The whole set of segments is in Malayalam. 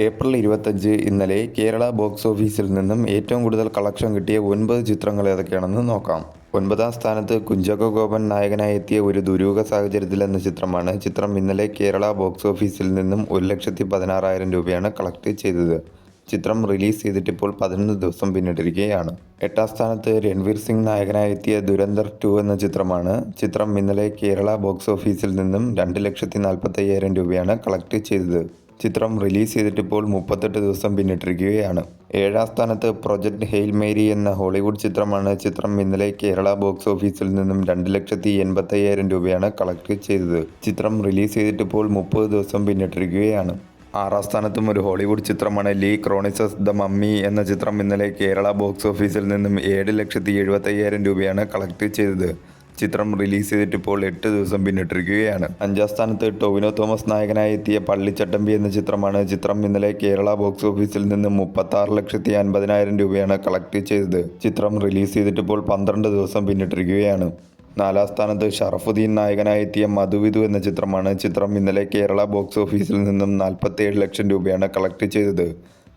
ഏപ്രിൽ 25 ഇന്നലെ കേരള ബോക്സ് ഓഫീസിൽ നിന്നും ഏറ്റവും കൂടുതൽ കളക്ഷൻ കിട്ടിയ 9 ചിത്രങ്ങൾ ഏതൊക്കെയാണെന്ന് നോക്കാം. 9-ാം സ്ഥാനത്ത് കുഞ്ചാക്കോ ബോബൻ നായകനായി എത്തിയ ഒരു ദുരൂഹ സാഹചര്യത്തിൽ എന്ന ചിത്രമാണ്. ചിത്രം ഇന്നലെ കേരള ബോക്സ് ഓഫീസിൽ നിന്നും 1,16,000 രൂപയാണ് കളക്ട് ചെയ്തത്. ചിത്രം റിലീസ് ചെയ്തിട്ട് ഇപ്പോൾ 11 ദിവസം പിന്നിട്ടിരിക്കുകയാണ്. 8-ാം സ്ഥാനത്ത് രൺവീർ സിംഗ് നായകനായി എത്തിയ ദുരന്തർ 2 എന്ന ചിത്രമാണ്. ചിത്രം ഇന്നലെ കേരള ബോക്സ് ഓഫീസിൽ നിന്നും 2,45,000 രൂപയാണ് കളക്ട് ചെയ്തത്. ചിത്രം റിലീസ് ചെയ്തിട്ടിപ്പോൾ 38 ദിവസം പിന്നിട്ടിരിക്കുകയാണ്. 7-ാം സ്ഥാനത്ത് പ്രൊജക്ട് ഹെയിൽ മേരി എന്ന ഹോളിവുഡ് ചിത്രമാണ്. ചിത്രം ഇന്നലെ കേരള ബോക്സ് ഓഫീസിൽ നിന്നും 2,85,000 രൂപയാണ് കളക്ട് ചെയ്തത്. ചിത്രം റിലീസ് ചെയ്തിട്ടിപ്പോൾ 30 ദിവസം പിന്നിട്ടിരിക്കുകയാണ്. 6-ാം സ്ഥാനത്തും ഒരു ഹോളിവുഡ് ചിത്രമാണ്. ലീ ക്രോണിസസ് ദ മമ്മി എന്ന ചിത്രം ഇന്നലെ കേരള ബോക്സ് ഓഫീസിൽ നിന്നും 7,75,000 രൂപയാണ് കളക്ട് ചെയ്തത്. ചിത്രം റിലീസ് ചെയ്തിട്ടിപ്പോൾ 8 ദിവസം പിന്നിട്ടിരിക്കുകയാണ്. 5-ാം സ്ഥാനത്ത് ടൊവിനോ തോമസ് നായകനായി എത്തിയ പള്ളിച്ചട്ടമ്പി എന്ന ചിത്രമാണ്. ചിത്രം ഇന്നലെ കേരള ബോക്സ് ഓഫീസിൽ നിന്നും 36,50,000 രൂപയാണ് കളക്ട് ചെയ്തത്. ചിത്രം റിലീസ് ചെയ്തിട്ടിപ്പോൾ 12 ദിവസം പിന്നിട്ടിരിക്കുകയാണ്. 4-ാം സ്ഥാനത്ത് ഷറഫുദ്ദീൻ നായകനായി എത്തിയ മധുവിധു എന്ന ചിത്രമാണ്. ചിത്രം ഇന്നലെ കേരള ബോക്സ് ഓഫീസിൽ നിന്നും 47 ലക്ഷം രൂപയാണ് കളക്ട് ചെയ്തത്.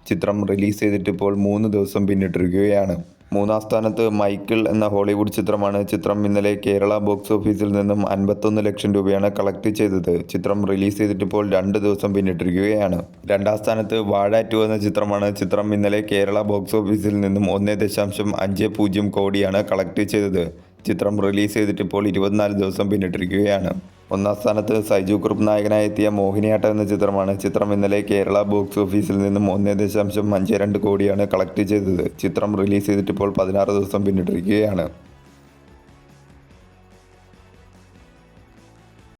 ചിത്രം റിലീസ് ചെയ്തിട്ടിപ്പോൾ 3 ദിവസം പിന്നിട്ടിരിക്കുകയാണ്. 3-ാം സ്ഥാനത്ത് മൈക്കിൾ എന്ന ഹോളിവുഡ് ചിത്രമാണ്. ചിത്രം ഇന്നലെ കേരള ബോക്സ് ഓഫീസിൽ നിന്നും 51 ലക്ഷം രൂപയാണ് കളക്ട് ചെയ്തത്. ചിത്രം റിലീസ് ചെയ്തിട്ടിപ്പോൾ 2 ദിവസം പിന്നിട്ടിരിക്കുകയാണ്. 2-ാം സ്ഥാനത്ത് വാഴ 2 എന്ന ചിത്രമാണ്. ചിത്രം ഇന്നലെ കേരള ബോക്സ് ഓഫീസിൽ നിന്നും 1.50 കോടിയാണ് കളക്ട് ചെയ്തത്. ചിത്രം റിലീസ് ചെയ്തിട്ടിപ്പോൾ 24 ദിവസം പിന്നിട്ടിരിക്കുകയാണ്. 1-ാം സ്ഥാനത്ത് സൈജു കുറുപ്പ് നായകനായി എത്തിയ മോഹിനിയാട്ടം എന്ന ചിത്രമാണ്. ചിത്രം ഇന്നലെ കേരള ബോക്സ് ഓഫീസിൽ നിന്നും 1.52 കോടിയാണ് കളക്ട് ചെയ്തത്. ചിത്രം റിലീസ് ചെയ്തിട്ടിപ്പോൾ 16 ദിവസം പിന്നിട്ടിരിക്കുകയാണ്.